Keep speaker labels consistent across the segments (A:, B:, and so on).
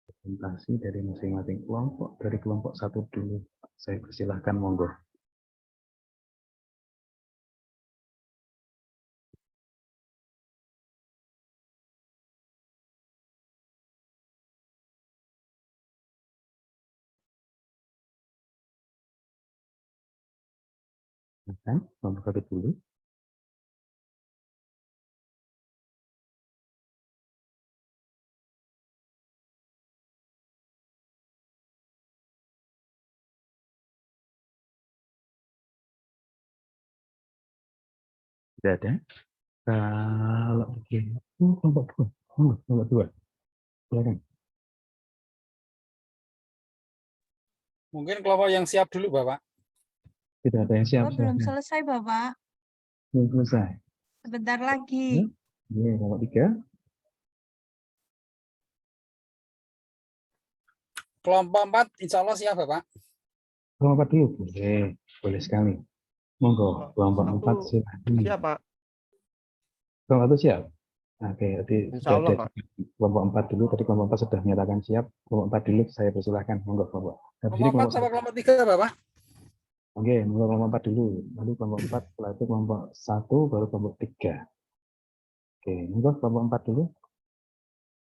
A: presentasi dari masing-masing kelompok. Dari kelompok satu dulu, saya persilahkan, monggo. Kelompok satu dulu. Tidak ada. Kalau begitu, kelompok dua. Kelompok dua. Silakan.
B: Mungkin kelompok yang siap dulu, Bapak.
A: Tidak ada yang siap.
C: Belum selesai, Bapak.
A: Belum selesai.
C: Sebentar lagi.
A: Ini kelompok tiga.
B: Kelompok 4, insya Allah siap, Bapak.
A: Kelompok 4 dulu, boleh sekali. Monggo, kelompok 4 silakan.
D: Siap, Pak.
A: Kelompok 1 siap. Oke, jadi
D: Insya Allah, Pak.
A: Kelompok 4 dulu, tadi kelompok 4 sudah menyatakan siap. Kelompok 4 dulu, saya persilahkan. Monggo, kelompok.
B: Kelompok 4 sama kelompok 3, Bapak.
A: Oke, monggo kelompok 4 dulu. Lalu kelompok 4, setelah itu kelompok 1, baru kelompok 3. Oke, monggo kelompok 4 dulu.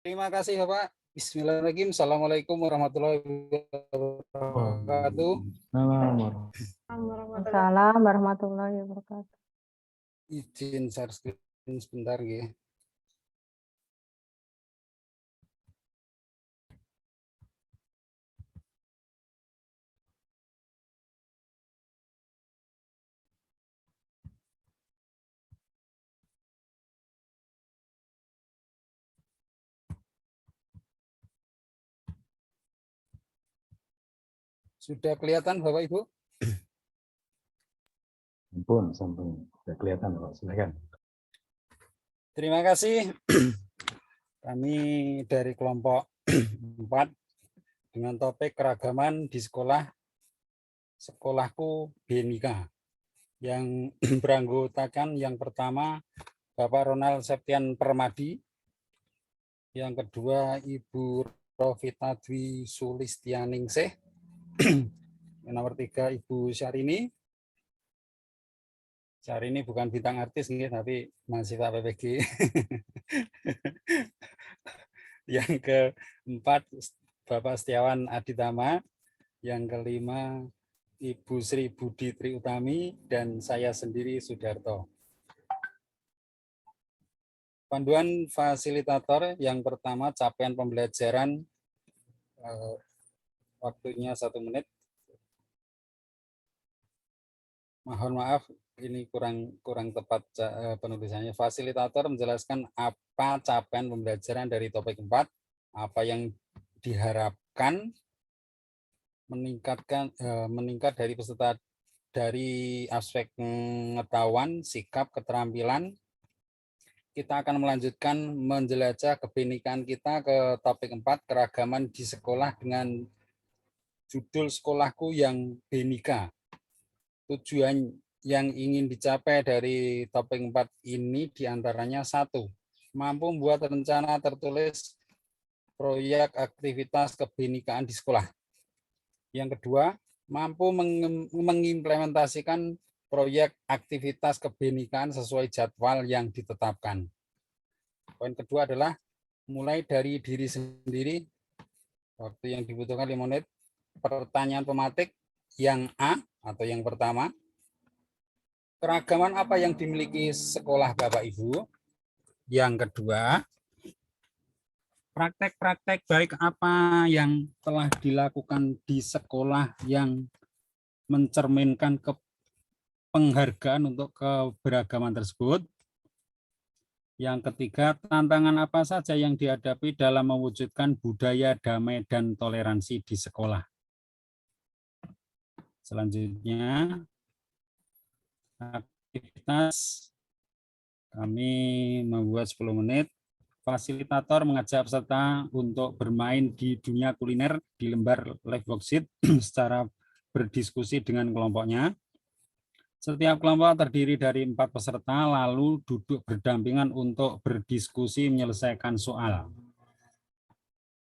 B: Terima kasih, Bapak. Bismillahirrahmanirrahim. Assalamualaikum warahmatullahi wabarakatuh.
E: Waalaikumsalam warahmatullahi wabarakatuh.
B: Izin share screen sebentar, ya. Sudah kelihatan, Bapak Ibu?
A: Sampun. Sudah kelihatan, Pak. Silakan.
B: Terima kasih. Kami dari kelompok 4 dengan topik keragaman di sekolah, sekolahku BNIK, yang beranggotakan yang pertama Bapak Ronald Septian Permadi, yang kedua Ibu Rofita Dwi Sulistianingsih, yang nomor 3 Ibu Syahrini. Syahrini bukan bintang artis, tapi mahasiswa PPG. Yang keempat Bapak Setiawan Aditama, yang kelima Ibu Sri Budi Triutami, dan saya sendiri Sudarto. Panduan fasilitator yang pertama, capaian pembelajaran, waktunya 1 menit. Mohon maaf, ini kurang tepat penulisannya. Fasilitator menjelaskan apa capaian pembelajaran dari topik 4, apa yang diharapkan meningkat dari peserta dari aspek pengetahuan, sikap, keterampilan. Kita akan melanjutkan menjelajah kebenekaan kita ke topik 4, keragaman di sekolah, dengan judul sekolahku yang BNIK. Tujuan yang ingin dicapai dari topik 4 ini diantaranya 1, mampu membuat rencana tertulis proyek aktivitas kebenekaan di sekolah. Yang kedua, mampu mengimplementasikan proyek aktivitas kebenekaan sesuai jadwal yang ditetapkan. Poin kedua adalah mulai dari diri sendiri, waktu yang dibutuhkan 5 menit, pertanyaan pematik yang A atau yang pertama, keragaman apa yang dimiliki sekolah Bapak Ibu? Yang kedua, praktek-praktek baik apa yang telah dilakukan di sekolah yang mencerminkan penghargaan untuk keberagaman tersebut. Yang ketiga, tantangan apa saja yang dihadapi dalam mewujudkan budaya damai dan toleransi di sekolah. Selanjutnya, aktivitas kami membuat 10 menit. Fasilitator mengajak peserta untuk bermain di dunia kuliner di lembar live worksheet secara berdiskusi dengan kelompoknya. Setiap kelompok terdiri dari 4 peserta, lalu duduk berdampingan untuk berdiskusi menyelesaikan soal.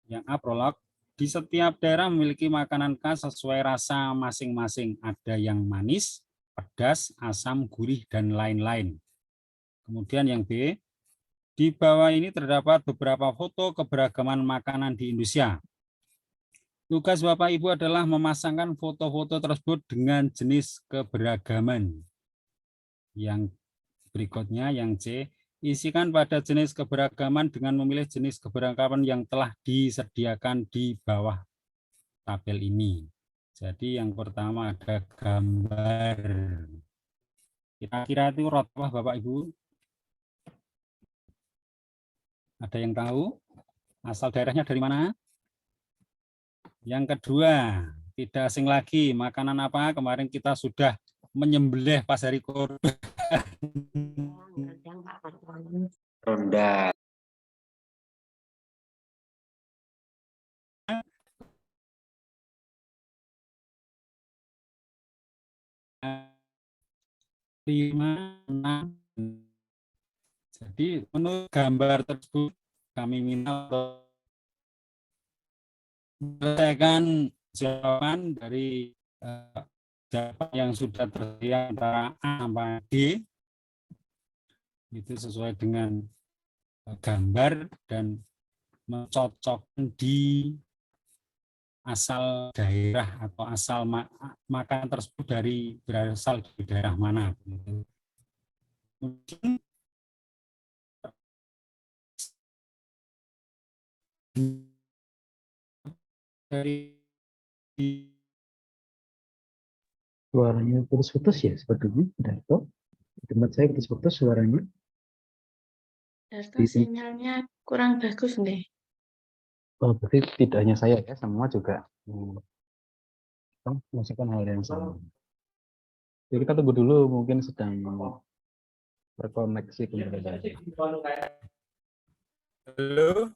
B: Yang A prolog. Di setiap daerah memiliki makanan khas sesuai rasa masing-masing. Ada yang manis, pedas, asam, gurih, dan lain-lain. Kemudian yang B, di bawah ini terdapat beberapa foto keberagaman makanan di Indonesia. Tugas Bapak Ibu adalah memasangkan foto-foto tersebut dengan jenis keberagaman. Yang berikutnya, yang C, isikan pada jenis keberagaman dengan memilih jenis keberagaman yang telah disediakan di bawah tabel ini. Jadi yang pertama ada gambar. Kira-kira itu rot apa Bapak Ibu? Ada yang tahu? Asal daerahnya dari mana? Yang kedua, tidak asing lagi. Makanan apa? Kemarin kita sudah menyembelih pas hari Kurban.
D: Ronda.
B: Lima, enam. Jadi menurut gambar tersebut kami minta untuk menyelesaikan jawaban dari jawaban yang sudah tersedia antara A sampai D itu sesuai dengan gambar dan mencocokkan di asal daerah atau asal makanan tersebut berasal dari daerah mana. Kemudian dari
A: Suaranya putus-putus ya sepertinya, Darto. Di tempat saya putus-putus suaranya.
F: Darto sinyalnya kurang bagus nih.
A: Oh, berarti tidak hanya saya ya, semua juga merasakan hal yang sama. Jadi kita tunggu dulu, mungkin sedang terkoneksi kembali.
B: Halo,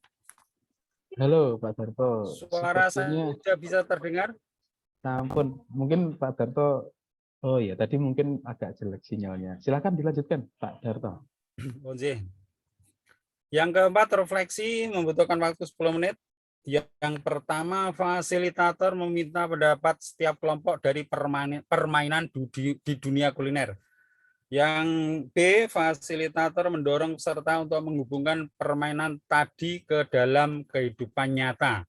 A: Halo Pak Darto.
B: suara
A: Sepertinya,
B: saya sudah bisa terdengar?
A: ampun, mungkin Pak Darto. Oh ya, tadi mungkin agak jelek sinyalnya. Silakan dilanjutkan Pak Darto.
B: Oke. Yang keempat, refleksi membutuhkan waktu 10 menit. Yang pertama, fasilitator meminta pendapat setiap kelompok dari permainan di dunia kuliner. Yang B, fasilitator mendorong peserta untuk menghubungkan permainan tadi ke dalam kehidupan nyata.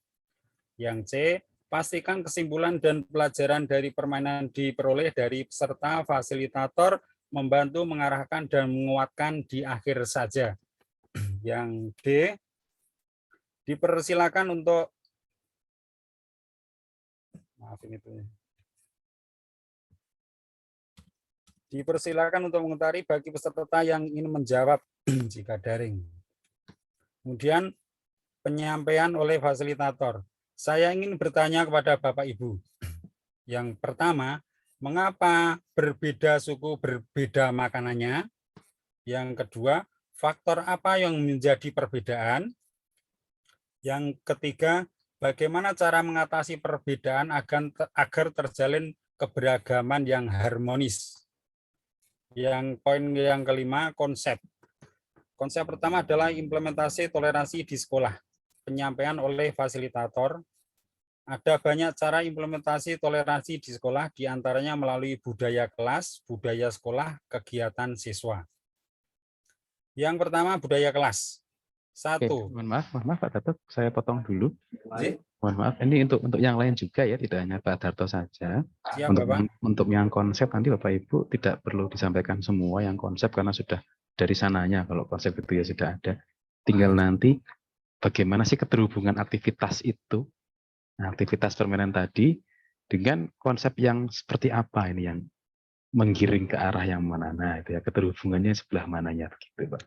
B: Yang C, pastikan kesimpulan dan pelajaran dari permainan diperoleh dari peserta. Fasilitator membantu mengarahkan dan menguatkan di akhir saja. Yang D, dipersilakan untuk dipersilakan untuk mengutari bagi peserta yang ingin menjawab jika daring. Kemudian penyampaian oleh fasilitator. Saya ingin bertanya kepada Bapak Ibu. Yang pertama, mengapa berbeda suku berbeda makanannya? Yang kedua, faktor apa yang menjadi perbedaan? Yang ketiga, bagaimana cara mengatasi perbedaan agar terjalin keberagaman yang harmonis? Yang poin yang kelima, konsep. Konsep pertama adalah implementasi toleransi di sekolah. Penyampaian oleh fasilitator. Ada banyak cara implementasi toleransi di sekolah, diantaranya melalui budaya kelas, budaya sekolah, kegiatan siswa. Yang pertama, budaya kelas.
A: Oke,
B: Satu.
A: mohon maaf Pak Darto, saya potong dulu.
B: Oke.
A: Mohon maaf, ini untuk yang lain juga ya, tidak hanya Pak Darto saja.
B: Siap, Bapak.
A: Untuk yang konsep nanti Bapak Ibu tidak perlu disampaikan semua yang konsep karena sudah dari sananya, kalau konsep itu ya sudah ada. Tinggal nanti bagaimana sih keterhubungan aktivitas itu, nah, aktivitas permainan tadi dengan konsep yang seperti apa ini yang menggiring ke arah yang mana, nah itu ya keterhubungannya sebelah mananya begitu Pak.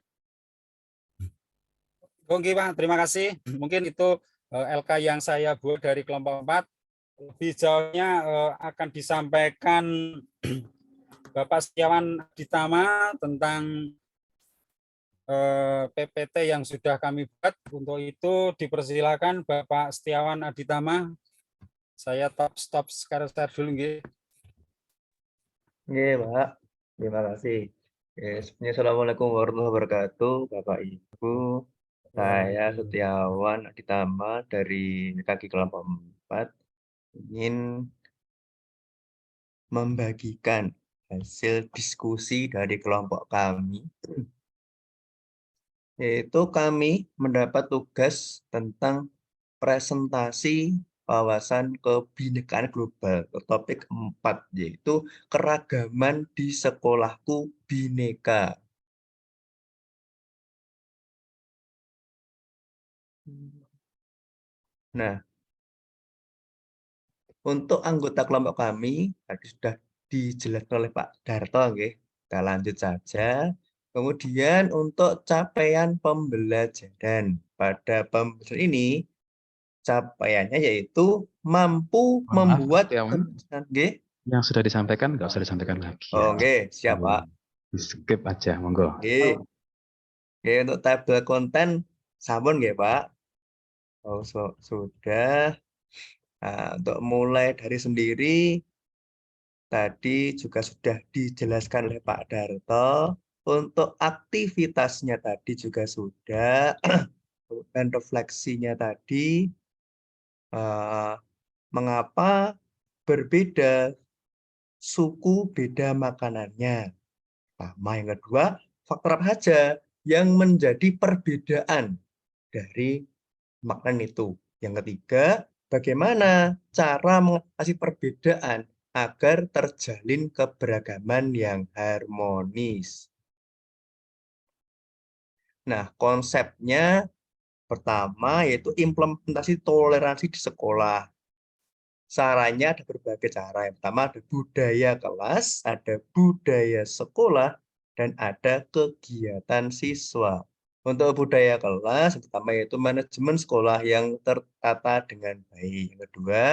B: Oke Pak, terima kasih. Mungkin itu LK yang saya buat dari kelompok 4. Lebih jauhnya akan disampaikan Bapak Setiawan Aditama tentang PPT yang sudah kami buat. Untuk itu dipersilakan Bapak Setiawan Aditama. Saya stop sekarang dulu nggih.
D: Oke, Pak. Terima kasih. Assalamualaikum warahmatullahi wabarakatuh, Bapak Ibu. Saya Setiawan Aditama dari kaki kelompok 4 ingin membagikan hasil diskusi dari kelompok kami, yaitu kami mendapat tugas tentang presentasi wawasan kebinekaan global, topik 4, yaitu keragaman di sekolahku bineka. Nah, untuk anggota kelompok kami, tadi sudah dijelaskan oleh Pak Darto, nggih. Kita lanjut saja. Kemudian untuk capaian pembelajaran. Pada pembelajaran ini, capaiannya yaitu mampu
A: Mohon maaf,
D: membuat
A: Setiawan.
D: kebiasaan. Nggih.
A: Yang sudah disampaikan nggak usah disampaikan lagi ya.
D: Oke, siap Pak.
A: Di skip aja, monggo.
D: Nggih. Oke, untuk tabel konten sampun nggih Pak. Oh, sudah. Nah, untuk mulai dari sendiri, tadi juga sudah dijelaskan oleh Pak Darto. Untuk aktivitasnya tadi juga sudah. Dan refleksinya tadi, mengapa berbeda suku beda makanannya. Pertama, yang kedua, faktor apa saja yang menjadi perbedaan dari makanan itu. Yang ketiga, bagaimana cara mengatasi perbedaan agar terjalin keberagaman yang harmonis. Nah, konsepnya pertama yaitu implementasi toleransi di sekolah. Caranya ada berbagai cara. Yang pertama ada budaya kelas, ada budaya sekolah, dan ada kegiatan siswa. Untuk budaya kelas, yang pertama yaitu manajemen sekolah yang tertata dengan baik. Yang kedua,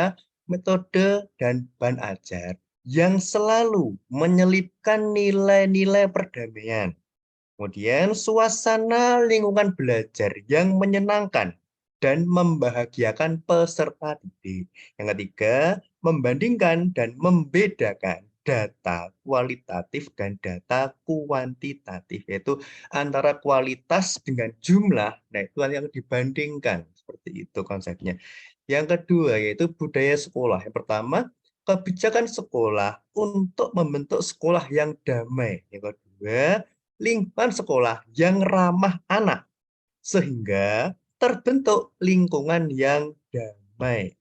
D: metode dan bahan ajar yang selalu menyelipkan nilai-nilai perdamaian. Kemudian, suasana lingkungan belajar yang menyenangkan dan membahagiakan peserta didik. Yang ketiga, membandingkan dan membedakan data kualitatif dan data kuantitatif, yaitu antara kualitas dengan jumlah. Nah, itu yang dibandingkan. Seperti itu konsepnya. Yang kedua, yaitu budaya sekolah. Yang pertama, kebijakan sekolah untuk membentuk sekolah yang damai. Yang kedua, lingkungan sekolah yang ramah anak, sehingga terbentuk lingkungan yang damai.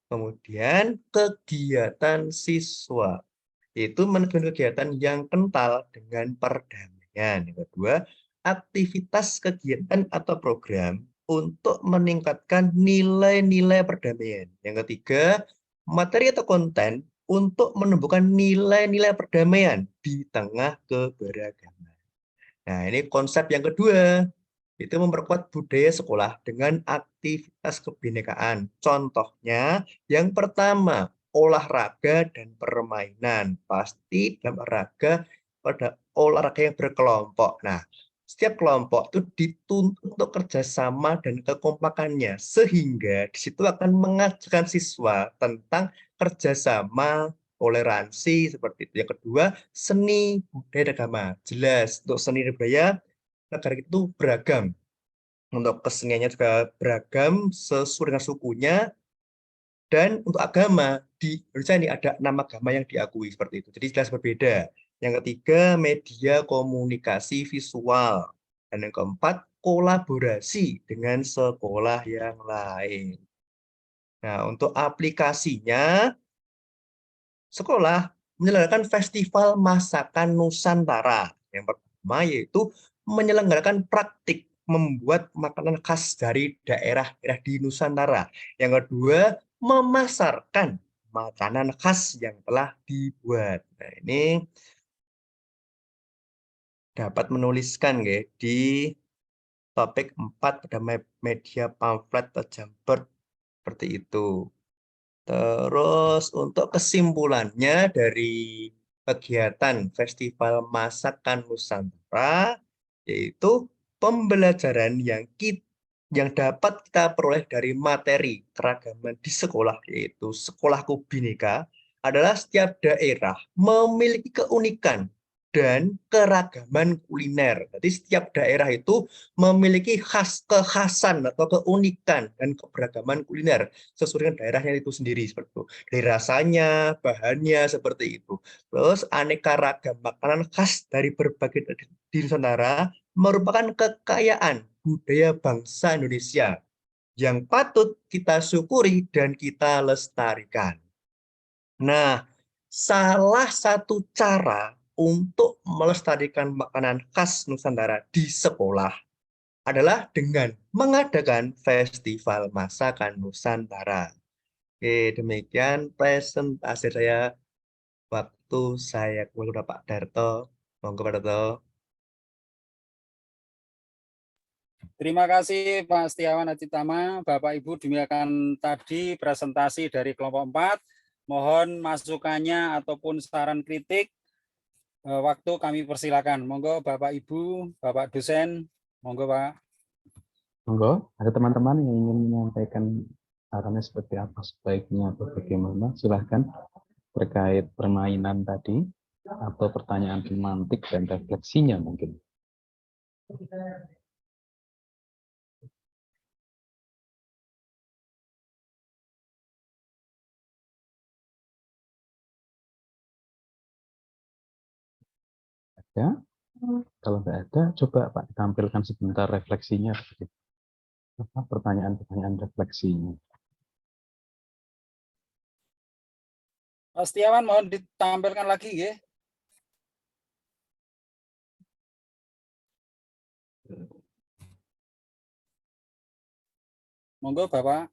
D: Kemudian kegiatan siswa, itu manajemen kegiatan yang kental dengan perdamaian. Yang kedua, aktivitas kegiatan atau program untuk meningkatkan nilai-nilai perdamaian. Yang ketiga, materi atau konten untuk menumbuhkan nilai-nilai perdamaian di tengah keberagaman. Nah, ini konsep yang kedua, itu memperkuat budaya sekolah dengan aktivitas kebinekaan. Contohnya, yang pertama, olahraga dan permainan. Pasti dalam olahraga pada olahraga yang berkelompok. Nah, setiap kelompok itu dituntut untuk kerjasama dan kekompakannya, sehingga di situ akan mengajarkan siswa tentang kerjasama, toleransi, seperti itu. Yang kedua, seni, budaya, dan agama. Jelas, untuk seni dan budaya, negara itu beragam. Untuk keseniannya juga beragam sesuai dengan sukunya, dan untuk agama, di Indonesia ini ada 6 agama yang diakui seperti itu. Jadi jelas berbeda. Yang ketiga, media komunikasi visual. Dan yang keempat, kolaborasi dengan sekolah yang lain. Nah, untuk aplikasinya, sekolah menyelenggarakan festival masakan Nusantara. Yang pertama yaitu menyelenggarakan praktik membuat makanan khas dari daerah-daerah di Nusantara. Yang kedua, memasarkan makanan khas yang telah dibuat. Nah, ini dapat menuliskan ya, di topik 4 pada media pamflet atau jamper seperti itu. Terus untuk kesimpulannya dari kegiatan Festival Masakan Nusantara, yaitu pembelajaran yang dapat kita peroleh dari materi keragaman di sekolah, yaitu Sekolahku Bhinneka, adalah setiap daerah memiliki keunikan dan keragaman kuliner. Jadi setiap daerah itu memiliki kekhasan atau keunikan dan keberagaman kuliner sesuai dengan daerahnya itu sendiri seperti itu. Dari rasanya, bahannya seperti itu. Terus aneka ragam makanan khas dari berbagai daerah di Nusantara merupakan kekayaan budaya bangsa Indonesia yang patut kita syukuri dan kita lestarikan. Nah, salah satu cara untuk melestarikan makanan khas Nusantara di sekolah adalah dengan mengadakan festival masakan Nusantara. Oke, demikian presentasi saya waktu saya kepada Pak Darto. Monggo Pak Darto.
B: Terima kasih Pak Setiawan Aditama. Bapak Ibu demikian tadi presentasi dari kelompok 4. Mohon masukannya ataupun saran kritik. Waktu kami persilakan. Monggo Bapak Ibu, Bapak dosen. Monggo Pak.
A: Monggo, ada teman-teman yang ingin menyampaikan sarannya seperti apa sebaiknya atau bagaimana, silahkan terkait permainan tadi atau pertanyaan semantik dan refleksinya mungkin. Ada? Kalau nggak ada, coba Pak tampilkan sebentar refleksinya. Apa pertanyaan-pertanyaan refleksinya.
B: Pak Setiawan mohon ditampilkan lagi ya. Monggo Bapak.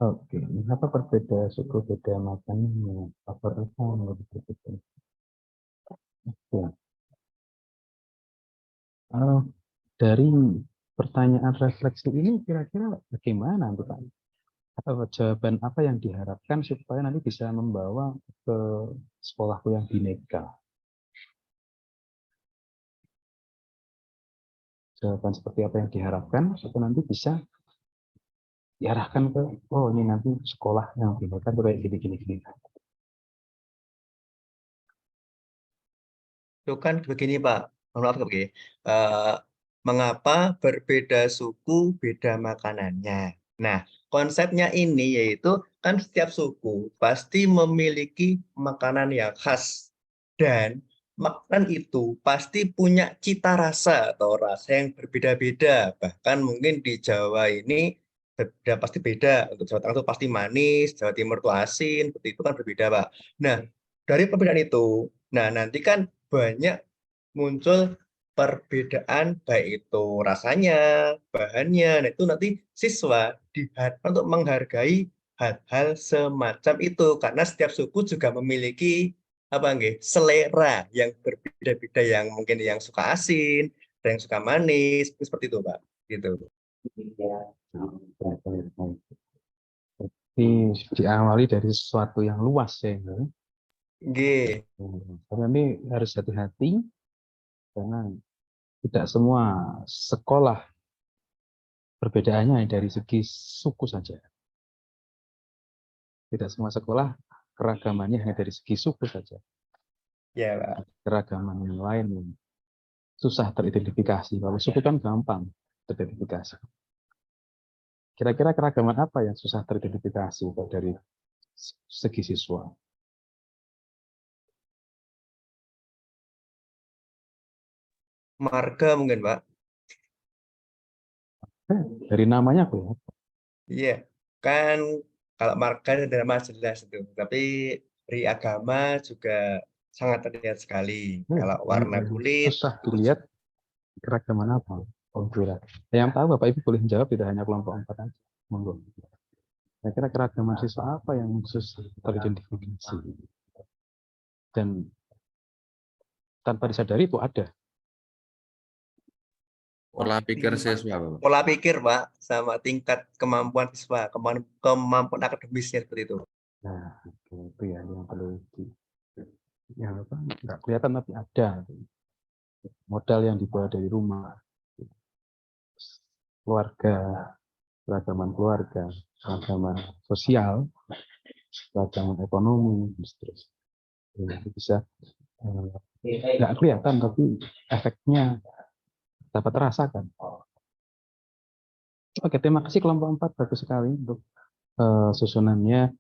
A: Oke, mengapa berbeda suku beda makanannya? Faktor apa yang lebih berbeda? Oke. Dari pertanyaan refleksi ini kira-kira bagaimana untuk Pak? Atau jawaban apa yang diharapkan supaya nanti bisa membawa ke sekolahku yang bineka? Jawaban seperti apa yang diharapkan supaya nanti bisa diarahkan ke, oh ini nanti sekolah yang bineka tuh kayak gini.
D: Itu kan begini Pak, mohon maaf begini. Mengapa berbeda suku, beda makanannya? Nah, konsepnya ini yaitu kan setiap suku pasti memiliki makanan yang khas dan makanan itu pasti punya cita rasa atau rasa yang berbeda-beda. Bahkan mungkin di Jawa ini berbeda pasti beda. Untuk Jawa Tengah itu pasti manis, Jawa Timur itu asin, seperti itu kan berbeda, Pak. Nah, dari perbedaan itu, nah nanti kan banyak muncul perbedaan baik itu rasanya, bahannya. Nah, itu nanti siswa diharapkan untuk menghargai hal-hal semacam itu karena setiap suku juga memiliki apa nggih, selera yang berbeda-beda yang mungkin yang suka asin, ada yang suka manis, seperti itu, Pak. Gitu.
A: Diawali dari sesuatu yang luas ya.
D: Nggih.
A: Karena ini harus hati-hati karena tidak semua sekolah perbedaannya dari segi suku saja. Tidak semua sekolah keragamannya hanya dari segi suku saja.
D: Ya, Pak.
A: Keragaman yang lain susah teridentifikasi. Kalau suku kan gampang teridentifikasi. Kira-kira keragaman apa yang susah teridentifikasi dari segi siswa?
D: Marga mungkin, Pak.
A: Dari namanya aku ya.
D: Iya, kan kalau marga dan nama jelas itu, tapi dari agama juga sangat terlihat sekali. Kalau warna kulit,
A: Susah dilihat keragaman apa? Oh, yang tahu Bapak Ibu boleh menjawab, tidak hanya kelompok 4 aja. Monggo. Kira-kira keragaman siswa apa yang susah teridentifikasi? Dan tanpa disadari itu ada.
G: Pola pikir siswa, Bapak.
D: pola pikir, Pak, sama tingkat kemampuan siswa, kemampuan akademisnya seperti itu.
A: Nah, itu ya yang perlu yang apa? Nggak kelihatan tapi ada. modal yang dibawa dari rumah, keluarga, keragaman keluarga, keragaman sosial, keragaman ekonomi, dan seterusnya. Jadi bisa nggak kelihatan tapi efeknya dapat terasakan. Oke, terima kasih kelompok 4, bagus sekali untuk susunannya.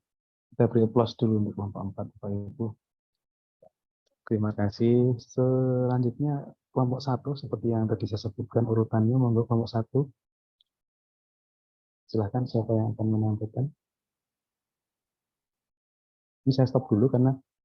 A: Kita beri applause dulu untuk kelompok 4, Bapak Ibu. Terima kasih. Selanjutnya kelompok 1 seperti yang tadi saya sebutkan urutannya, monggo kelompok 1. Silahkan siapa yang akan menyampaikan. Ini saya stop dulu karena